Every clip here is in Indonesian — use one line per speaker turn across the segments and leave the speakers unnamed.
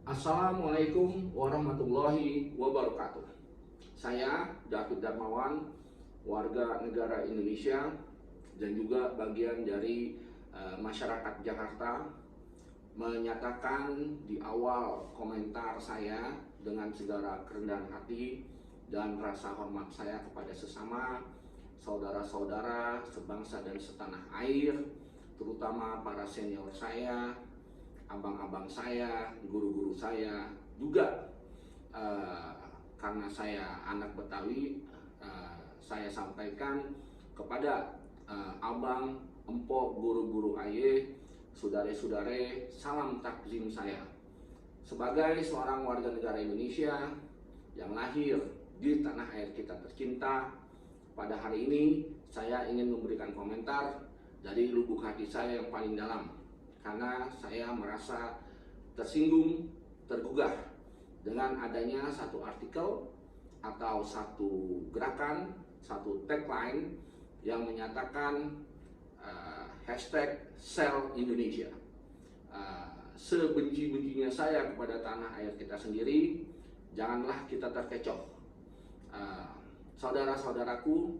Assalamualaikum warahmatullahi wabarakatuh. Saya David Darmawan, warga negara Indonesia dan juga bagian dari masyarakat Jakarta, menyatakan di awal komentar saya dengan segala kerendahan hati dan rasa hormat saya kepada sesama saudara-saudara sebangsa dan setanah air, terutama para senior saya, abang-abang saya, guru-guru saya, juga karena saya anak Betawi, saya sampaikan kepada abang, empok, guru-guru aye, saudare-saudare, salam takzim saya. Sebagai seorang warga negara Indonesia yang lahir di tanah air kita tercinta, pada hari ini saya ingin memberikan komentar dari lubuk hati saya yang paling dalam, karena saya merasa tersinggung, tergugah dengan adanya satu artikel atau satu gerakan, satu tagline yang menyatakan hashtag Sell Indonesia. Sebenci-bencinya saya kepada tanah air kita sendiri, janganlah kita terkecoh. Saudara-saudaraku,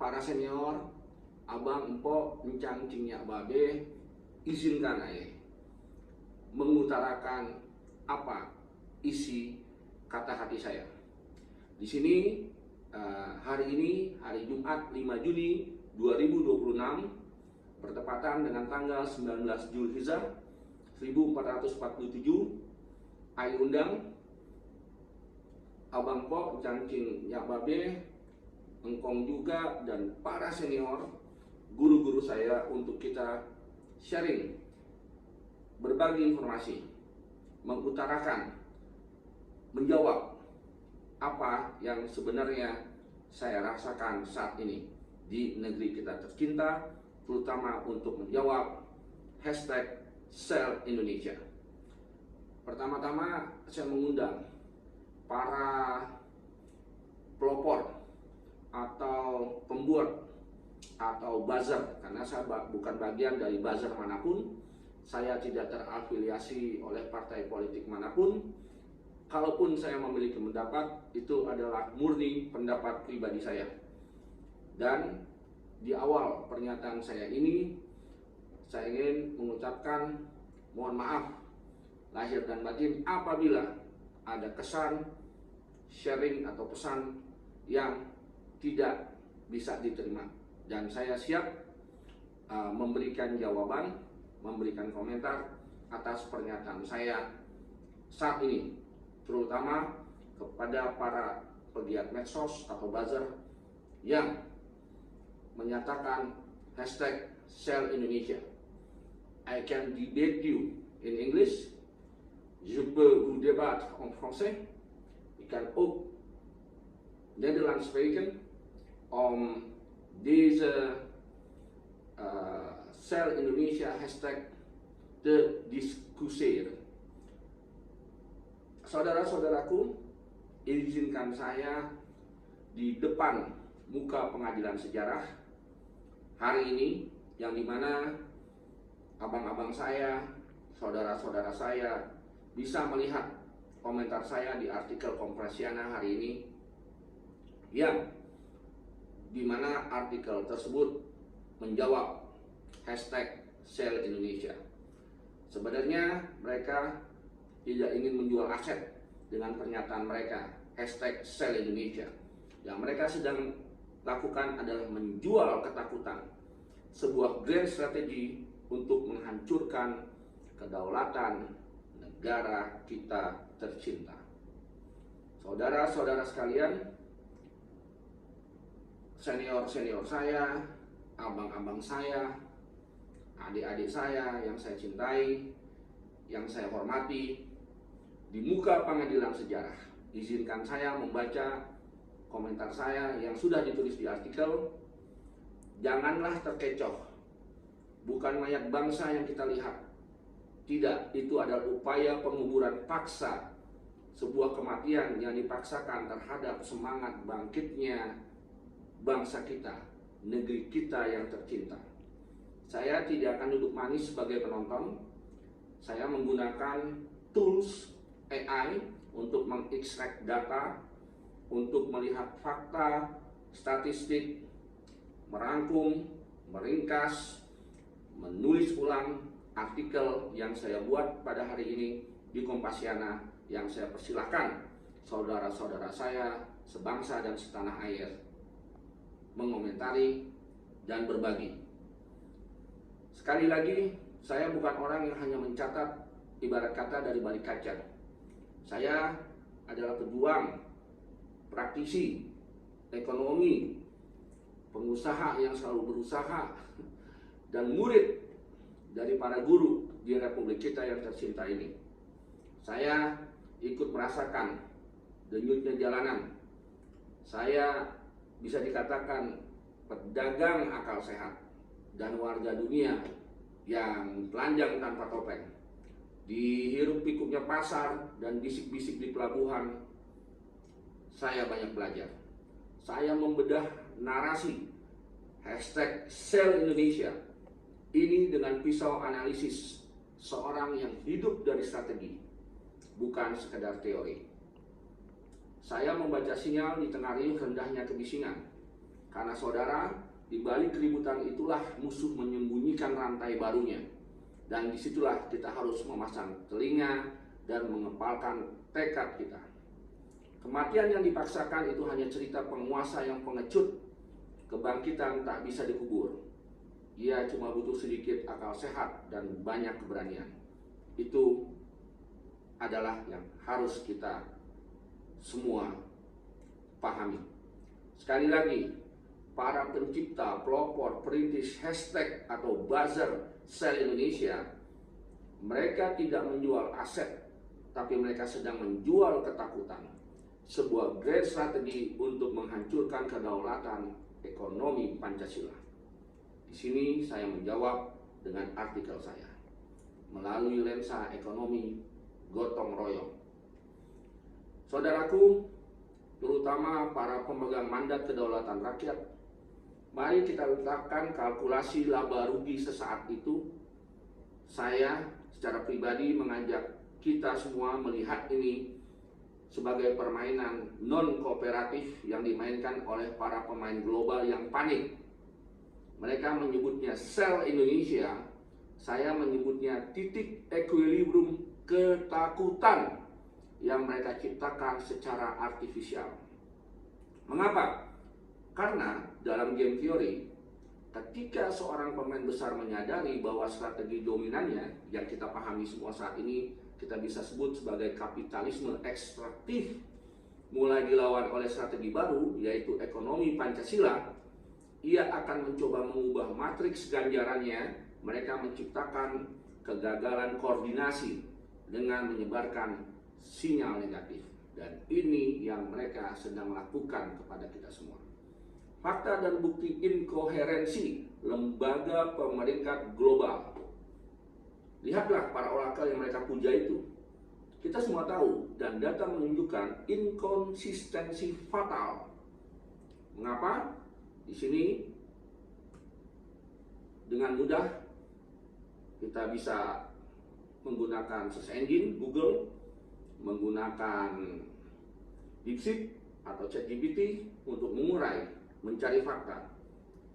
para senior, abang, empok, encang, cingnya, babe, izinkan saya mengutarakan apa isi kata hati saya. Di sini hari ini, hari Jumat 5 Juni 2026, bertepatan dengan tanggal 19 Zulhijjah 1447, saya undang abang pok, cangcing, yak babe, engkong juga, dan para senior, guru-guru saya untuk kita sharing, berbagi informasi, mengutarakan, menjawab apa yang sebenarnya saya rasakan saat ini di negeri kita tercinta, terutama untuk menjawab hashtag Sell Indonesia. Pertama-tama saya mengundang para pelopor atau pembuat atau buzzer, karena saya bukan bagian dari buzzer manapun, saya tidak terafiliasi oleh partai politik manapun. Kalaupun saya memiliki pendapat, itu adalah murni pendapat pribadi saya. Dan di awal pernyataan saya ini, saya ingin mengucapkan mohon maaf lahir dan batin apabila ada kesan, sharing atau pesan yang tidak bisa diterima. Dan saya siap memberikan jawaban, memberikan komentar atas pernyataan saya saat ini, terutama kepada para pegiat medsos atau buzzer yang menyatakan hashtag Sell Indonesia. I can debate you in English. Je peux vous débattre en français. Ik kan ook Nederlands spreken om deze Sell Indonesia hashtag te discussiëren. Saudara-saudaraku, izinkan saya di depan muka pengadilan sejarah hari ini, yang dimana abang-abang saya, saudara-saudara saya bisa melihat komentar saya di artikel Kompresiana hari ini, yang dimana artikel tersebut menjawab hashtag Sell Indonesia. Sebenarnya mereka tidak ingin menjual aset dengan pernyataan mereka hashtag Sell Indonesia. Yang mereka sedang lakukan adalah menjual ketakutan, sebuah grand strategi untuk menghancurkan kedaulatan negara kita tercinta. Saudara-saudara sekalian, senior-senior saya, abang-abang saya, adik-adik saya yang saya cintai, yang saya hormati, di muka pengadilan sejarah, izinkan saya membaca komentar saya yang sudah ditulis di artikel. Janganlah terkecoh. Bukan mayat bangsa yang kita lihat. Tidak, itu adalah upaya penguburan paksa, sebuah kematian yang dipaksakan terhadap semangat bangkitnya bangsa kita, negeri kita yang tercinta. Saya tidak akan duduk manis sebagai penonton. Saya menggunakan tools AI untuk mengekstrak data, untuk melihat fakta, statistik, merangkum, meringkas, menulis ulang artikel yang saya buat pada hari ini di Kompasiana, yang saya persilahkan saudara-saudara saya sebangsa dan setanah air mengomentari dan berbagi. Sekali lagi, saya bukan orang yang hanya mencatat ibarat kata dari balik kaca. Saya adalah pejuang, praktisi, ekonomi, pengusaha yang selalu berusaha, dan murid dari para guru di Republik kita yang tercinta ini. Saya ikut merasakan denyutnya jalanan. Saya bisa dikatakan pedagang akal sehat dan warga dunia yang telanjang tanpa topeng. Di hiruk pikuknya pasar dan bisik-bisik di pelabuhan, saya banyak belajar. Saya membedah narasi #Sell Indonesia ini dengan pisau analisis seorang yang hidup dari strategi, bukan sekedar teori. Saya membaca sinyal di tengah riuh rendahnya kebisingan, karena saudara, di balik keributan itulah musuh menyembunyikan rantai barunya, dan disitulah kita harus memasang telinga dan mengepalkan tekad kita. Kematian yang dipaksakan itu hanya cerita penguasa yang pengecut. Kebangkitan tak bisa dikubur. Ia cuma butuh sedikit akal sehat dan banyak keberanian. Itu adalah yang harus kita semua pahami. Sekali lagi, para pencipta, pelopor, perintis hashtag atau buzzer Sell Indonesia, mereka tidak menjual aset, tapi mereka sedang menjual ketakutan. Sebuah great strategi untuk menghancurkan kedaulatan ekonomi Pancasila. Di sini saya menjawab dengan artikel saya melalui lensa ekonomi gotong royong. Saudaraku, terutama para pemegang mandat kedaulatan rakyat, mari kita letakkan kalkulasi laba rugi sesaat itu. Saya secara pribadi mengajak kita semua melihat ini sebagai permainan non-kooperatif yang dimainkan oleh para pemain global yang panik. Mereka menyebutnya Sell Indonesia, saya menyebutnya titik equilibrium ketakutan yang mereka ciptakan secara artifisial. Mengapa? Karena dalam game theory, ketika seorang pemain besar menyadari bahwa strategi dominannya yang kita pahami semua saat ini kita bisa sebut sebagai kapitalisme ekstraktif mulai dilawan oleh strategi baru, yaitu ekonomi Pancasila, ia akan mencoba mengubah matriks ganjarannya. Mereka menciptakan kegagalan koordinasi dengan menyebarkan sinyal negatif, dan ini yang mereka sedang lakukan kepada kita semua. Fakta dan bukti inkoherensi lembaga pemeringkat global. Lihatlah para orakel yang mereka puja itu. Kita semua tahu dan data menunjukkan inkonsistensi fatal. Mengapa? Di sini dengan mudah kita bisa menggunakan search engine Google, menggunakan DeepSeek atau ChatGPT untuk mengurai, mencari fakta.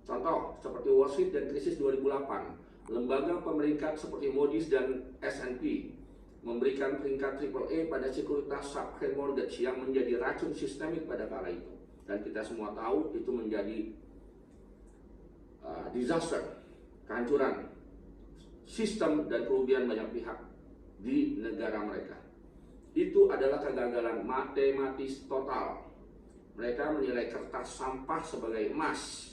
Contoh seperti Wall Street dan krisis 2008, lembaga pemeringkat seperti Moody's dan S&P memberikan peringkat AAA pada sekuritas subprime mortgage yang menjadi racun sistemik pada kala itu. Dan kita semua tahu itu menjadi disaster, kehancuran sistem dan kerugian banyak pihak di negara mereka. Itu adalah kegagalan matematis total. Mereka menilai kertas sampah sebagai emas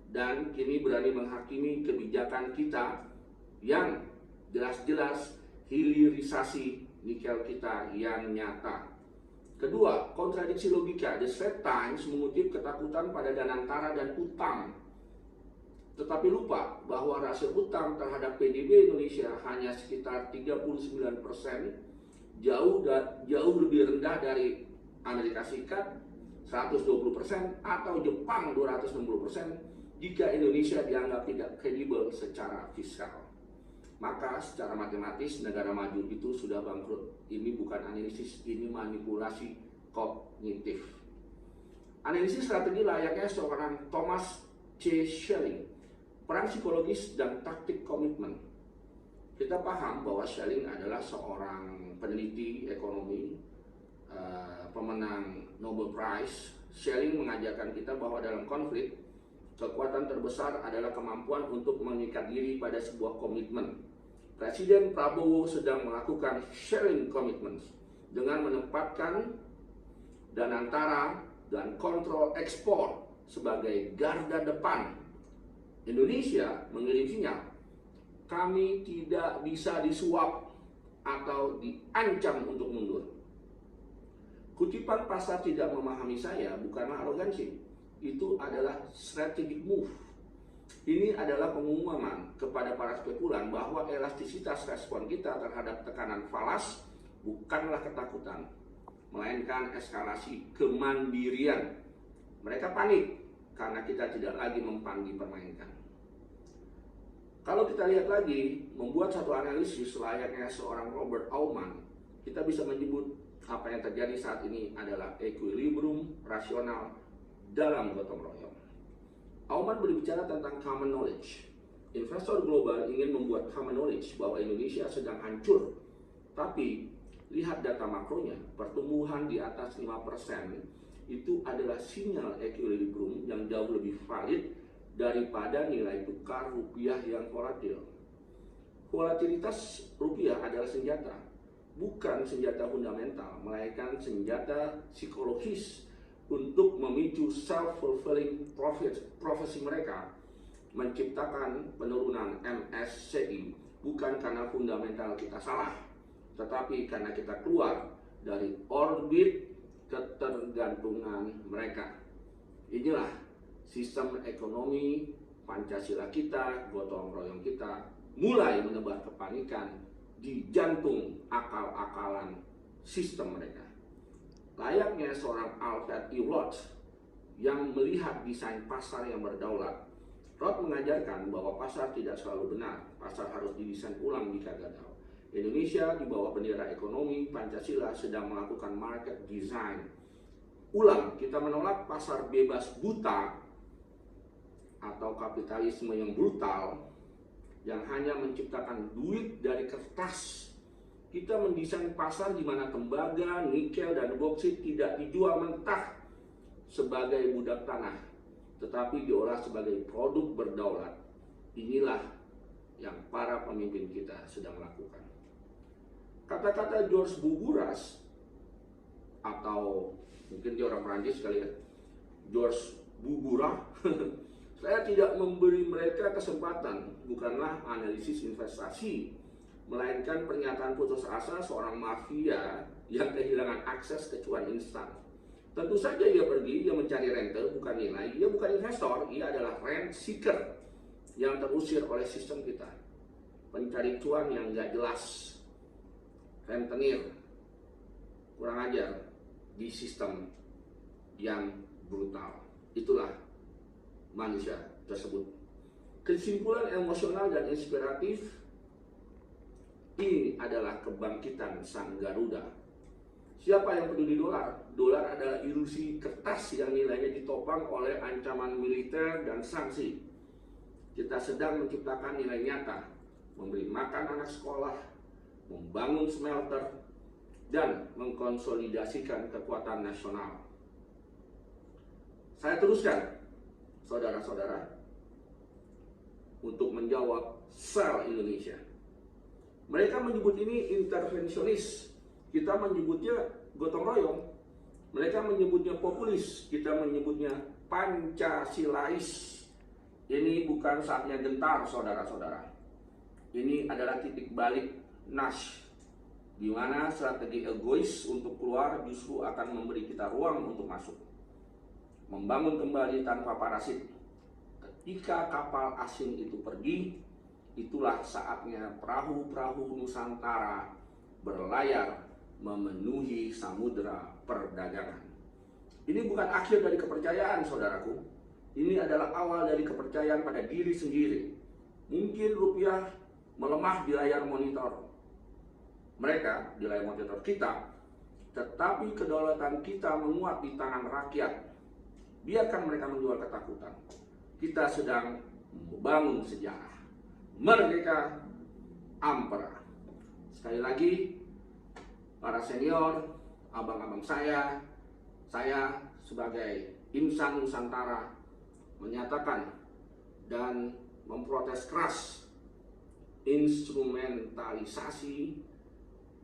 dan kini berani menghakimi kebijakan kita yang jelas-jelas hilirisasi nikel kita yang nyata. Kedua, kontradiksi logika. The Straits Times mengutip ketakutan pada Danantara dan utang, tetapi lupa bahwa rasio utang terhadap PDB Indonesia hanya sekitar 39%, jauh lebih rendah dari Amerika Serikat 120% atau Jepang 260% jika Indonesia dianggap tidak kredibel secara fiskal. maka secara matematis negara maju itu sudah bangkrut. Ini bukan analisis, ini manipulasi kognitif. Analisis strategi layaknya seorang Thomas C. Schelling, perang psikologis dan taktik komitmen. Kita paham bahwa Schelling adalah seorang peneliti ekonomi, pemenang Nobel Prize. Schelling mengajarkan kita bahwa dalam konflik, kekuatan terbesar adalah kemampuan untuk mengikat diri pada sebuah komitmen. Presiden Prabowo sedang melakukan sharing commitments dengan menempatkan Danantara dan kontrol ekspor sebagai garda depan. Indonesia mengirim sinyal, kami tidak bisa disuap atau diancam untuk mundur. Kutipan pasar tidak memahami saya bukanlah arogansi. Itu adalah strategic move. Ini adalah pengumuman kepada para spekulan bahwa elastisitas respon kita terhadap tekanan falas bukanlah ketakutan, melainkan eskalasi kemandirian. Mereka panik karena kita tidak lagi mempan dipermainkan. Kalau kita lihat lagi, membuat satu analisis layaknya seorang Robert Aumann, kita bisa menyebut apa yang terjadi saat ini adalah equilibrium rasional dalam gotong royong. Aumann berbicara tentang common knowledge. Investor global ingin membuat common knowledge bahwa Indonesia sedang hancur. Tapi lihat data makronya, pertumbuhan di atas 5% itu adalah sinyal equilibrium yang jauh lebih valid daripada nilai tukar rupiah yang volatil. Volatilitas rupiah adalah senjata, bukan senjata fundamental, melainkan senjata psikologis untuk memicu self-fulfilling prophecy mereka, menciptakan penurunan MSCI bukan karena fundamental kita salah, tetapi karena kita keluar dari orbit ketergantungan mereka. Inilah sistem ekonomi Pancasila kita, gotong royong kita, mulai menebar kepanikan di jantung akal-akalan sistem mereka. Layaknya seorang Alfred E. Roth yang melihat desain pasar yang berdaulat. Roth mengajarkan bahwa pasar tidak selalu benar, pasar harus didesain ulang jika gagal. Indonesia di bawah bendera ekonomi Pancasila sedang melakukan market design ulang. Kita menolak pasar bebas buta atau kapitalisme yang brutal yang hanya menciptakan duit dari kertas. Kita mendesain pasar di mana tembaga, nikel, dan boksit tidak dijual mentah sebagai budak tanah, tetapi diolah sebagai produk berdaulat. Inilah yang para pemimpin kita sedang lakukan. Kata-kata George Buguras, atau mungkin dia orang Perancis kali ya, George Bugura, saya tidak memberi mereka kesempatan, bukanlah analisis investasi, melainkan pernyataan putus asa seorang mafia yang kehilangan akses ke cuan instan. Tentu saja ia pergi, ia mencari rente, bukan nilai. Ia bukan investor, ia adalah rent seeker yang terusir oleh sistem kita. Pencari cuan yang gak jelas, rentenir, kurang ajar di sistem yang brutal. Itulah manusia tersebut. Kesimpulan emosional dan inspiratif, ini adalah kebangkitan sang Garuda. Siapa yang peduli dolar? Dolar adalah ilusi kertas yang nilainya ditopang oleh ancaman militer dan sanksi. Kita sedang menciptakan nilai nyata, memberi makan anak sekolah, membangun smelter, dan mengkonsolidasikan kekuatan nasional. Saya teruskan, saudara-saudara, untuk menjawab sel Indonesia. Mereka menyebut ini intervensionis, kita menyebutnya gotong royong. Mereka menyebutnya populis, kita menyebutnya Pancasilais. Ini bukan saatnya gentar, saudara-saudara. Ini adalah titik balik Nash, di mana strategi egois untuk keluar justru akan memberi kita ruang untuk masuk. Membangun kembali tanpa parasit. Ketika kapal asing itu pergi, itulah saatnya perahu-perahu Nusantara berlayar memenuhi samudera perdagangan. Ini bukan akhir dari kepercayaan, saudaraku. Ini adalah awal dari kepercayaan pada diri sendiri. Mungkin rupiah melemah di layar monitor mereka, di layar monitor kita, tetapi kedaulatan kita menguat di tangan rakyat. Biarkan mereka menjual ketakutan. Kita sedang membangun sejarah. Merdeka Ampera. Sekali lagi, para senior, abang-abang saya sebagai insan Nusantara menyatakan dan memprotes keras instrumentalisasi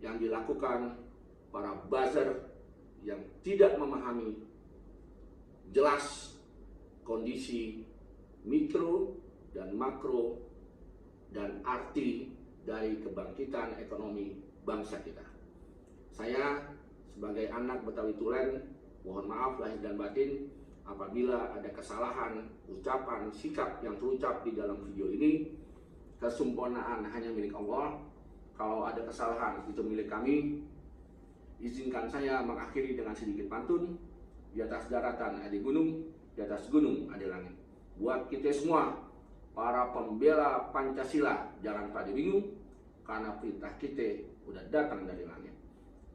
yang dilakukan para buzzer yang tidak memahami jelas kondisi mikro dan makro dan arti dari kebangkitan ekonomi bangsa kita. Saya sebagai anak Betawi Tulen, mohon maaf lahir dan batin apabila ada kesalahan, ucapan, sikap yang terucap di dalam video ini. Kesempurnaan hanya milik Allah. Kalau ada kesalahan itu milik kami. Izinkan saya mengakhiri dengan sedikit pantun. Di atas daratan ada gunung, di atas gunung ada langit. Buat kita semua, para pembela Pancasila, jangan pada bingung, karena perintah kita udah datang dari langit.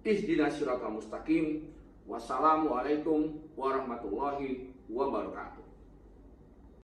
Ihdinas siratal mustaqim. Wassalamualaikum warahmatullahi wabarakatuh.